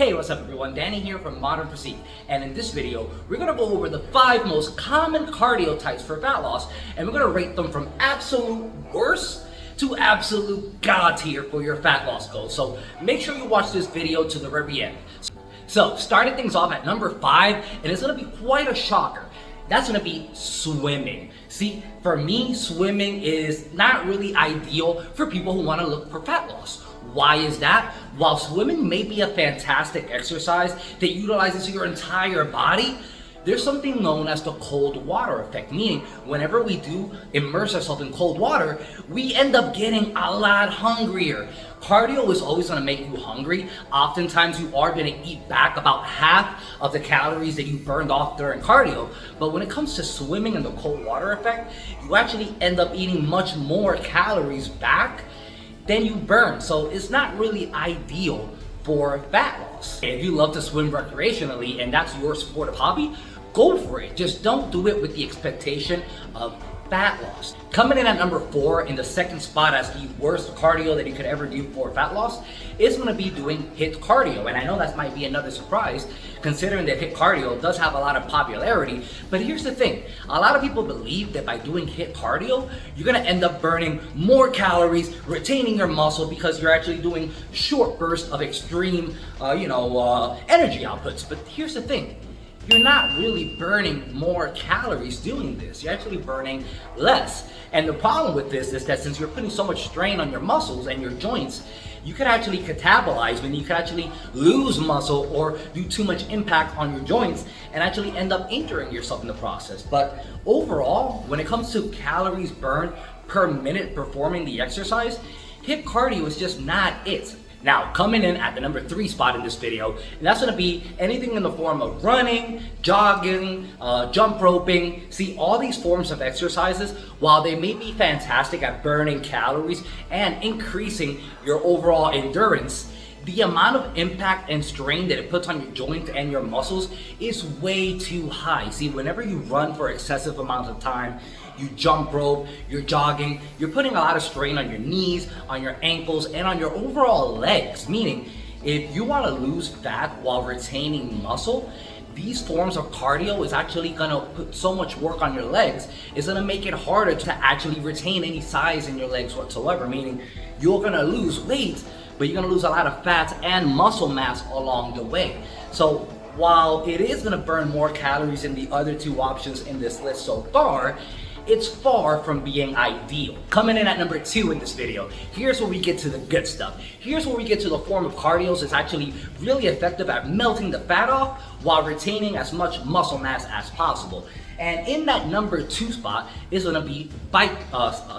Hey, what's up everyone? Danny here from Modern Physique, and in this video, we're gonna go over the 5 most common cardio types for fat loss, and we're gonna rate them from absolute worst to absolute god tier for your fat loss goals. So make sure you watch this video to the very end. So starting things off at number 5, and it's gonna be quite a shocker. That's gonna be swimming. See, for me, swimming is not really ideal for people who wanna look for fat loss. Why is that? While swimming may be a fantastic exercise that utilizes your entire body, there's something known as the cold water effect, meaning whenever we do immerse ourselves in cold water, we end up getting a lot hungrier. Cardio is always going to make you hungry. Oftentimes you are going to eat back about half of the calories that you burned off during cardio, but when it comes to swimming and the cold water effect, you actually end up eating much more calories back than you burn. So it's not really ideal for fat loss. If you love to swim recreationally and that's your sport of hobby, go for it. Just don't do it with the expectation of fat loss. Coming in at number 4 in the second spot as the worst cardio that you could ever do for fat loss is going to be doing HIIT cardio. And I know that might be another surprise considering that HIIT cardio does have a lot of popularity. But here's the thing. A lot of people believe that by doing HIIT cardio, you're going to end up burning more calories, retaining your muscle because you're actually doing short bursts of extreme, energy outputs. But here's the thing. You're not really burning more calories doing this. You're actually burning less. And the problem with this is that since you're putting so much strain on your muscles and your joints, you could actually catabolize, meaning you could actually lose muscle or do too much impact on your joints and actually end up injuring yourself in the process. But overall, when it comes to calories burned per minute performing the exercise, HIIT cardio is just not it. Now, coming in at the number 3 spot in this video, and that's gonna be anything in the form of running, jogging, jump roping. See, all these forms of exercises, while they may be fantastic at burning calories and increasing your overall endurance, the amount of impact and strain that it puts on your joints and your muscles is way too high. See, whenever you run for excessive amounts of time, you jump rope, you're jogging, you're putting a lot of strain on your knees, on your ankles, and on your overall legs. Meaning, if you want to lose fat while retaining muscle, these forms of cardio is actually gonna put so much work on your legs, it's gonna make it harder to actually retain any size in your legs whatsoever. Meaning, you're gonna lose weight, but you're gonna lose a lot of fat and muscle mass along the way. So while it is gonna burn more calories than the other 2 options in this list so far, it's far from being ideal. Coming in at number 2 in this video, here's where we get to the good stuff. Here's where we get to the form of cardio that's actually really effective at melting the fat off while retaining as much muscle mass as possible. And in that number 2 spot is gonna be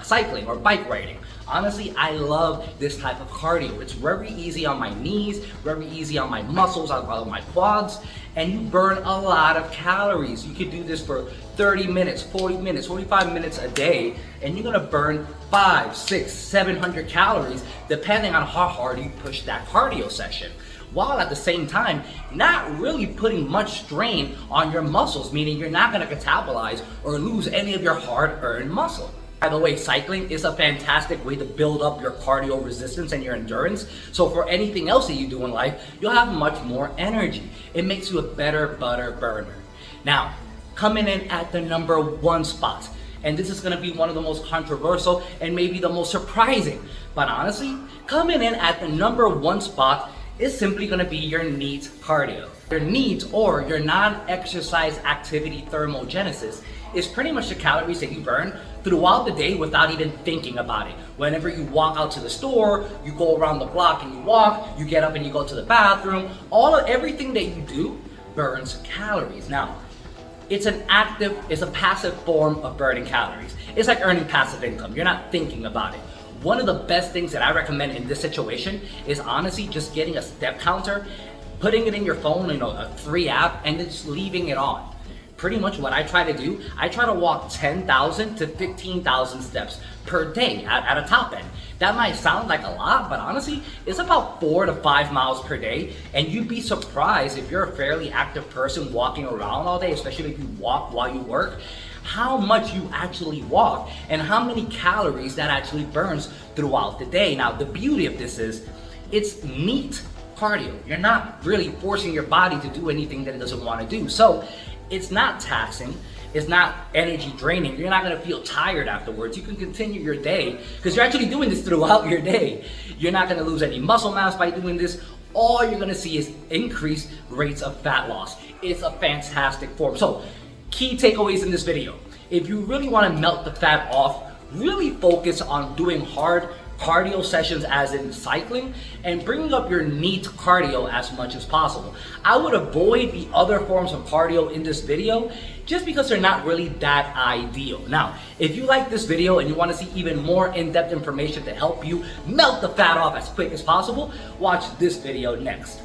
cycling or bike riding. Honestly, I love this type of cardio. It's very easy on my knees, very easy on my muscles, on my quads, and you burn a lot of calories. You could do this for 30 minutes, 40 minutes, 45 minutes a day, and you're gonna burn 500, 600, 700 calories depending on how hard you push that cardio session, while at the same time not really putting much strain on your muscles, meaning you're not gonna catabolize or lose any of your hard-earned muscle. By the way, cycling is a fantastic way to build up your cardio resistance and your endurance. So for anything else that you do in life, you'll have much more energy. It makes you a better burner. Now, coming in at the number 1 spot, and this is gonna be one of the most controversial and maybe the most surprising, but honestly, coming in at the number 1 spot is simply gonna be your NEAT cardio. Your NEAT, or your non-exercise activity thermogenesis, is pretty much the calories that you burn throughout the day without even thinking about it. Whenever you walk out to the store, you go around the block and you walk, you get up and you go to the bathroom, everything that you do burns calories. Now, it's a passive form of burning calories. It's like earning passive income. You're not thinking about it. One of the best things that I recommend in this situation is honestly just getting a step counter, putting it in your phone, a free app, and then just leaving it on. Pretty much what I try to do, I try to walk 10,000 to 15,000 steps per day at a top end. That might sound like a lot, but honestly, it's about 4 to 5 miles per day. And you'd be surprised if you're a fairly active person walking around all day, especially if you walk while you work, how much you actually walk and how many calories that actually burns throughout the day. Now, the beauty of this is it's NEAT cardio. You're not really forcing your body to do anything that it doesn't want to do. So it's not taxing. It's not energy draining. You're not gonna feel tired afterwards. You can continue your day because you're actually doing this throughout your day. You're not gonna lose any muscle mass by doing this. All you're gonna see is increased rates of fat loss. It's a fantastic form. So, key takeaways in this video. If you really wanna melt the fat off, really focus on doing hard cardio sessions as in cycling and bringing up your NEAT cardio as much as possible. I would avoid the other forms of cardio in this video just because they're not really that ideal. Now, if you like this video and you want to see even more in-depth information to help you melt the fat off as quick as possible, watch this video next.